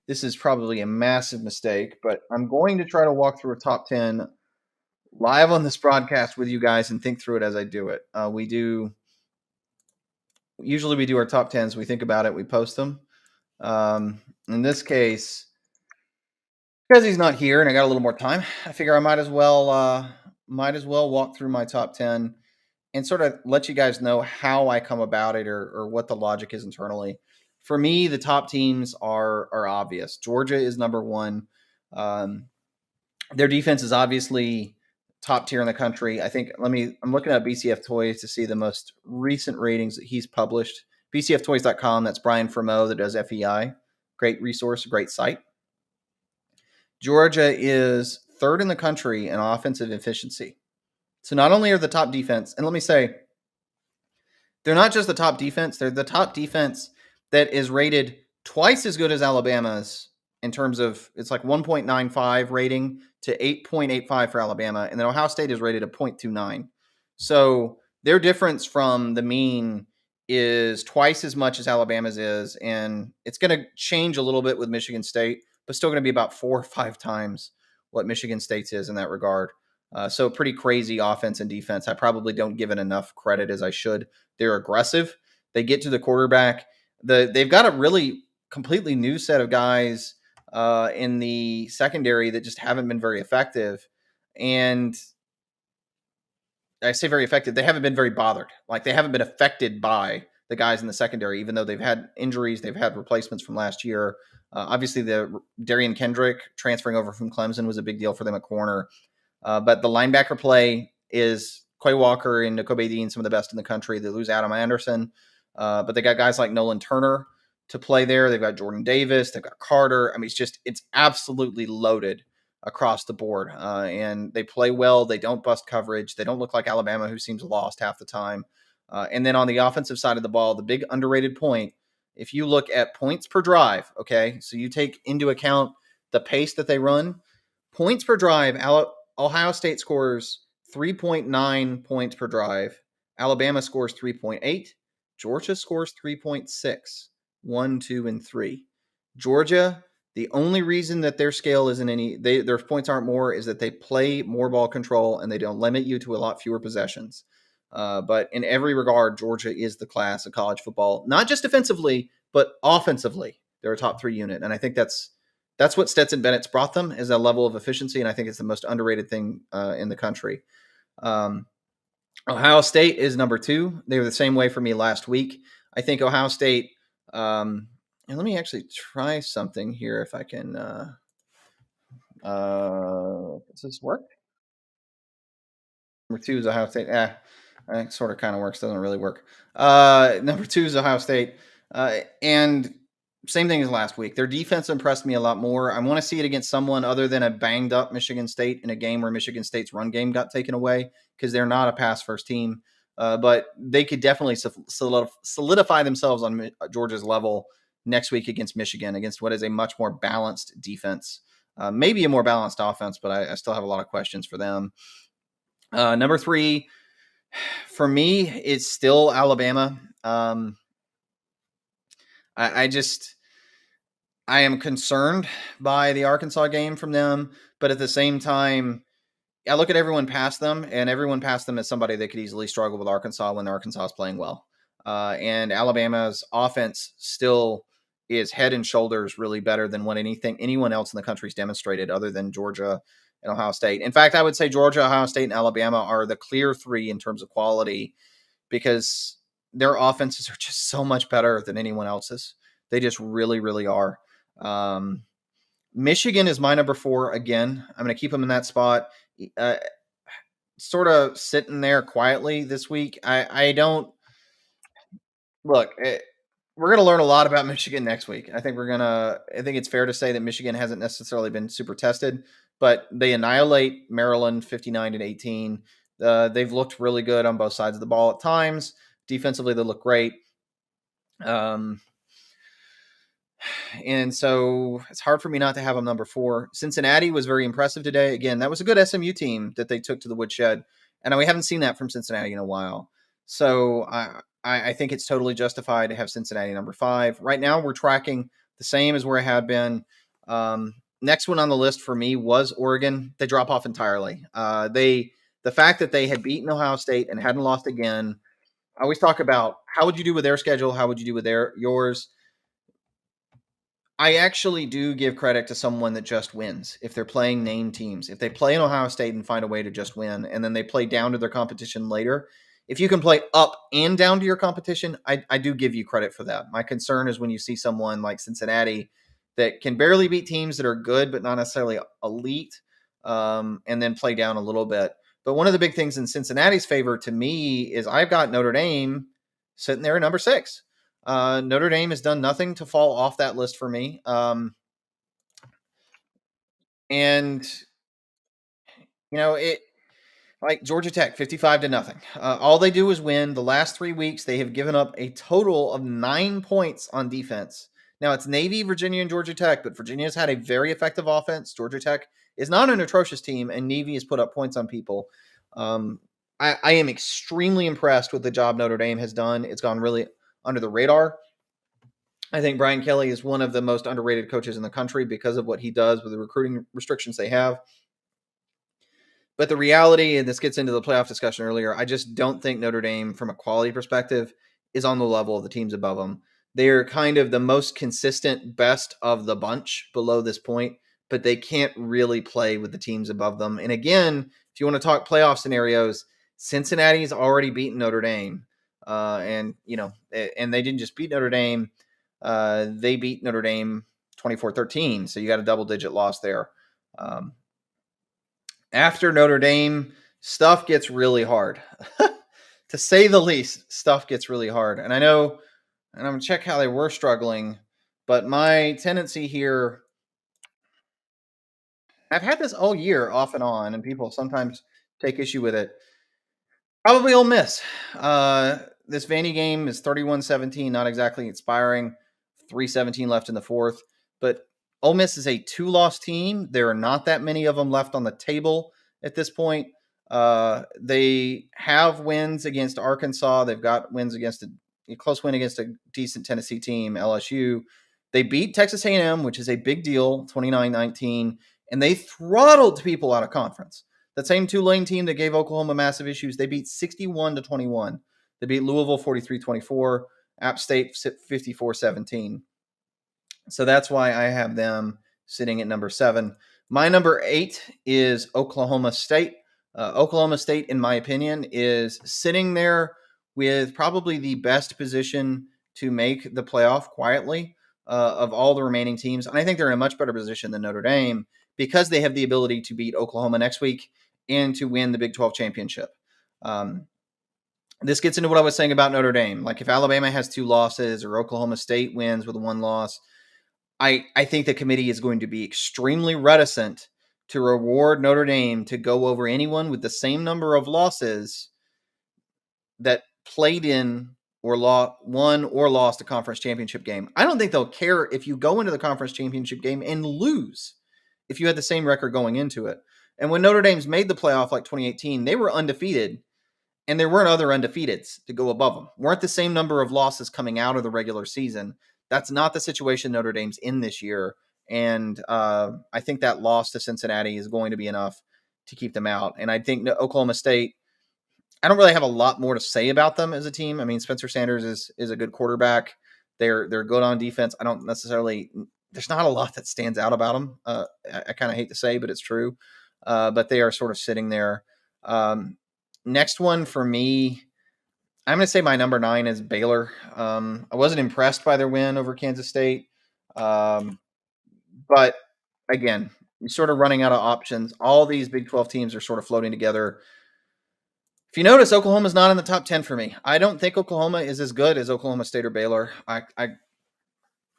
This is probably a massive mistake, but I'm going to try to walk through a top 10 live on this broadcast with you guys and think through it as I do it. Usually we do our top 10s, we think about it, we post them. In this case, because he's not here and I got a little more time, I figure I might as well walk through my top 10 and sort of let you guys know how I come about it or what the logic is internally. For me, the top teams are obvious. Georgia is number one. Um, their defense is obviously top tier in the country. I'm looking at BCF Toys to see the most recent ratings that he's published. BCFtoys.com. That's Brian Fremeau that does FEI. Great resource, great site. Georgia is third in the country in offensive efficiency. So not only are the top defense, and let me say, they're not just the top defense, they're the top defense that is rated twice as good as Alabama's in terms of it's like 1.95 rating to 8.85 for Alabama. And then Ohio State is rated a 0.29. So their difference from the mean is twice as much as Alabama's is. And it's going to change a little bit with Michigan State, but still going to be about 4 or 5 times what Michigan State's is in that regard. So pretty crazy offense and defense. I probably don't give it enough credit as I should. They're aggressive. They get to the quarterback. They've got a really completely new set of guys in the secondary that just haven't been very effective. And I say very effective. They haven't been very bothered. Like they haven't been affected by the guys in the secondary, even though they've had injuries, they've had replacements from last year. Obviously, the Darian Kendrick transferring over from Clemson was a big deal for them at corner. But the linebacker play is Quay Walker and Nakobe Dean, some of the best in the country. They lose Adam Anderson, but they got guys like Nolan Turner to play there. They've got Jordan Davis. They've got Carter. I mean, it's absolutely loaded across the board. And they play well. They don't bust coverage. They don't look like Alabama, who seems lost half the time. And then on the offensive side of the ball, the big underrated point, if you look at points per drive, okay, so you take into account the pace that they run, points per drive, Ohio State scores 3.9 points per drive. Alabama scores 3.8. Georgia scores 3.6. 1, 2, and 3. Georgia, the only reason that their scale isn't their points aren't more is that they play more ball control and they don't limit you to a lot fewer possessions. But in every regard, Georgia is the class of college football, not just defensively, but offensively. They're a top 3 unit. And I think that's what Stetson Bennett's brought them is a level of efficiency, and I think it's the most underrated thing in the country. Ohio State is number 2. They were the same way for me last week. I think Ohio State, and let me actually try something here if I can. Does this work? Number 2 is Ohio State. It sort of kind of works, doesn't really work. Number 2 is Ohio State. And same thing as last week. Their defense impressed me a lot more. I want to see it against someone other than a banged up Michigan State in a game where Michigan State's run game got taken away because they're not a pass first team. But they could definitely solidify themselves on Georgia's level next week against Michigan, against what is a much more balanced defense. Maybe a more balanced offense, but I still have a lot of questions for them. Number 3, for me, it's still Alabama. I am concerned by the Arkansas game from them, but at the same time, I look at everyone past them, and everyone past them is somebody that could easily struggle with Arkansas when Arkansas is playing well. And Alabama's offense still is head and shoulders really better than what anyone else in the country's demonstrated other than Georgia and Ohio State. In fact, I would say Georgia, Ohio State, and Alabama are the clear 3 in terms of quality because their offenses are just so much better than anyone else's. They just really, really are. Michigan is my number 4 again. I'm going to keep them in that spot. Sort of sitting there quietly this week. I don't look. We're going to learn a lot about Michigan next week. I think it's fair to say that Michigan hasn't necessarily been super tested, but they annihilate Maryland 59-18. They've looked really good on both sides of the ball at times. Defensively, they look great. And so it's hard for me not to have them number 4. Cincinnati was very impressive today. Again, that was a good SMU team that they took to the woodshed. And we haven't seen that from Cincinnati in a while. So I think it's totally justified to have Cincinnati number 5. Right now, we're tracking the same as where I had been. Next one on the list for me was Oregon. They drop off entirely. The fact that they had beaten Ohio State and hadn't lost again. I always talk about how would you do with their schedule, how would you do with yours. I actually do give credit to someone that just wins if they're playing named teams. If they play in Ohio State and find a way to just win, and then they play down to their competition later. If you can play up and down to your competition, I do give you credit for that. My concern is when you see someone like Cincinnati that can barely beat teams that are good but not necessarily elite, and then play down a little bit. But one of the big things in Cincinnati's favor to me is I've got Notre Dame sitting there at number 6. Notre Dame has done nothing to fall off that list for me. And it like Georgia Tech, 55-0. All they do is win. The last 3 weeks, they have given up a total of 9 points on defense. Now it's Navy, Virginia, and Georgia Tech, but Virginia has had a very effective offense. Georgia Tech is not an atrocious team, and Navy has put up points on people. I am extremely impressed with the job Notre Dame has done. It's gone really under the radar. I think Brian Kelly is one of the most underrated coaches in the country because of what he does with the recruiting restrictions they have. But the reality, and this gets into the playoff discussion earlier, I just don't think Notre Dame, from a quality perspective, is on the level of the teams above them. They're kind of the most consistent, best of the bunch below this point, but they can't really play with the teams above them. And again, if you want to talk playoff scenarios, Cincinnati's already beaten Notre Dame. And they didn't just beat Notre Dame. They beat Notre Dame 24-13. So you got a double-digit loss there. After Notre Dame, stuff gets really hard. To say the least, stuff gets really hard. And I know, and I'm going to check how they were struggling, but my tendency here, I've had this all year off and on, and people sometimes take issue with it. Probably Ole Miss. This Vandy game is 31-17, not exactly inspiring. 3:17 left in the fourth. But Ole Miss is a 2-loss team. There are not that many of them left on the table at this point. They have wins against Arkansas. They've got wins against a close win against a decent Tennessee team, LSU. They beat Texas A&M, which is a big deal, 29-19, and they throttled people out of conference. That same Tulane team that gave Oklahoma massive issues, they beat 61-21. They beat Louisville 43-24, App State 54-17. So that's why I have them sitting at number 7. My number 8 is Oklahoma State. Oklahoma State, in my opinion, is sitting there with probably the best position to make the playoff quietly of all the remaining teams. And I think they're in a much better position than Notre Dame because they have the ability to beat Oklahoma next week and to win the Big 12 championship. This gets into what I was saying about Notre Dame. Like if Alabama has 2 losses or Oklahoma State wins with 1 loss, I think the committee is going to be extremely reticent to reward Notre Dame to go over anyone with the same number of losses that played in or won or lost a conference championship game. I don't think they'll care if you go into the conference championship game and lose if you had the same record going into it. And when Notre Dame's made the playoff like 2018, they were undefeated, and there weren't other undefeateds to go above them. Weren't the same number of losses coming out of the regular season. That's not the situation Notre Dame's in this year. And I think that loss to Cincinnati is going to be enough to keep them out. And I think Oklahoma State, I don't really have a lot more to say about them as a team. I mean, Spencer Sanders is a good quarterback. They're good on defense. I don't necessarily – there's not a lot that stands out about them. I kind of hate to say, but it's true. But they are sort of sitting there. Next one for me – I'm going to say my number 9 is Baylor. I wasn't impressed by their win over Kansas State. But again, you're sort of running out of options. All these Big 12 teams are sort of floating together. If you notice, Oklahoma's not in the top 10 for me. I don't think Oklahoma is as good as Oklahoma State or Baylor. I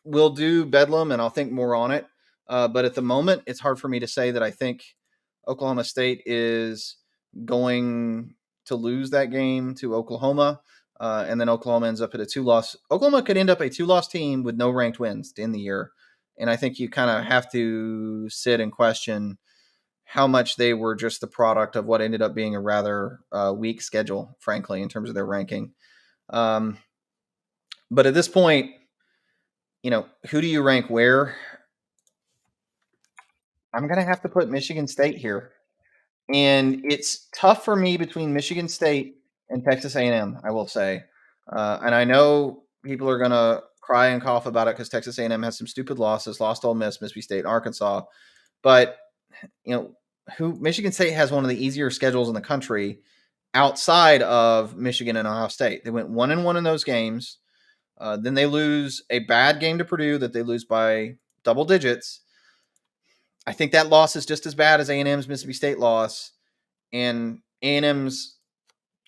will do Bedlam, and I'll think more on it. But at the moment, it's hard for me to say that I think Oklahoma State is going to lose that game to Oklahoma, and then Oklahoma ends up at a 2-loss. Oklahoma could end up a 2-loss team with no ranked wins to end the year, and I think you kind of have to sit and question how much they were just the product of what ended up being a rather weak schedule, frankly, in terms of their ranking. But at this point, who do you rank where? I'm going to have to put Michigan State here. And it's tough for me between Michigan State and Texas A&M, I will say. And I know people are going to cry and cough about it because Texas A&M has some stupid losses, lost Ole Miss, Mississippi State, and Arkansas. But, Michigan State has one of the easier schedules in the country outside of Michigan and Ohio State. They went 1-1 in those games. Then they lose a bad game to Purdue that they lose by double digits. I think that loss is just as bad as A&M's Mississippi State loss. And A&M's,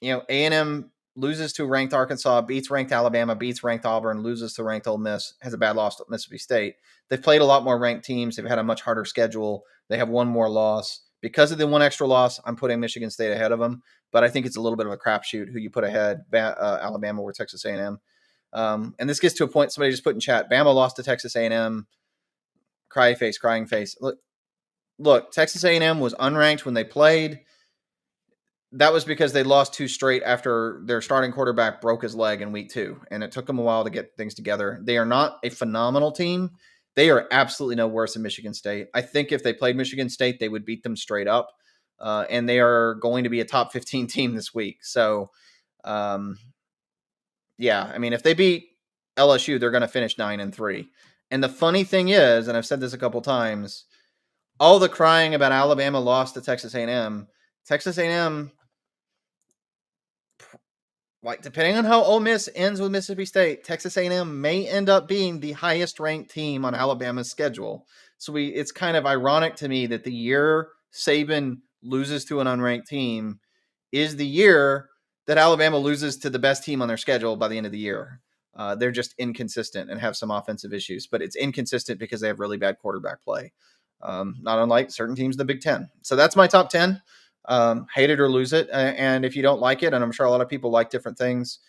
A&M loses to ranked Arkansas, beats ranked Alabama, beats ranked Auburn, loses to ranked Ole Miss, has a bad loss to Mississippi State. They've played a lot more ranked teams. They've had a much harder schedule. They have one more loss. Because of the one extra loss, I'm putting Michigan State ahead of them. But I think it's a little bit of a crapshoot who you put ahead, Alabama or Texas A&M. And this gets to a point somebody just put in chat. Bama lost to Texas A&M. Crying face. Look, Texas A&M was unranked when they played. That was because they lost 2 straight after their starting quarterback broke his leg in week 2, and it took them a while to get things together. They are not a phenomenal team. They are absolutely no worse than Michigan State. I think if they played Michigan State, they would beat them straight up, and they are going to be a top 15 team this week. So, if they beat LSU, they're going to finish 9-3. And the funny thing is, and I've said this a couple times, all the crying about Alabama lost to Texas A&M, depending on how Ole Miss ends with Mississippi State, Texas A&M may end up being the highest ranked team on Alabama's schedule. So it's kind of ironic to me that the year Saban loses to an unranked team is the year that Alabama loses to the best team on their schedule by the end of the year. They're just inconsistent and have some offensive issues, but it's inconsistent because they have really bad quarterback play. Not unlike certain teams in the Big Ten. So that's my top 10. Hate it or lose it. And if you don't like it, and I'm sure a lot of people like different things,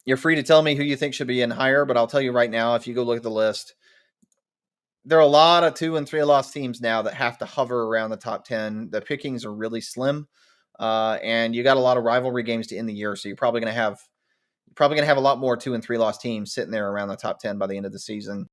you're free to tell me who you think should be in higher. But I'll tell you right now, if you go look at the list, there are a lot of 2 and 3 loss teams now that have to hover around the top 10. The pickings are really slim. And you got a lot of rivalry games to end the year. So you're probably going to have a lot more 2 and 3 loss teams sitting there around the top 10 by the end of the season.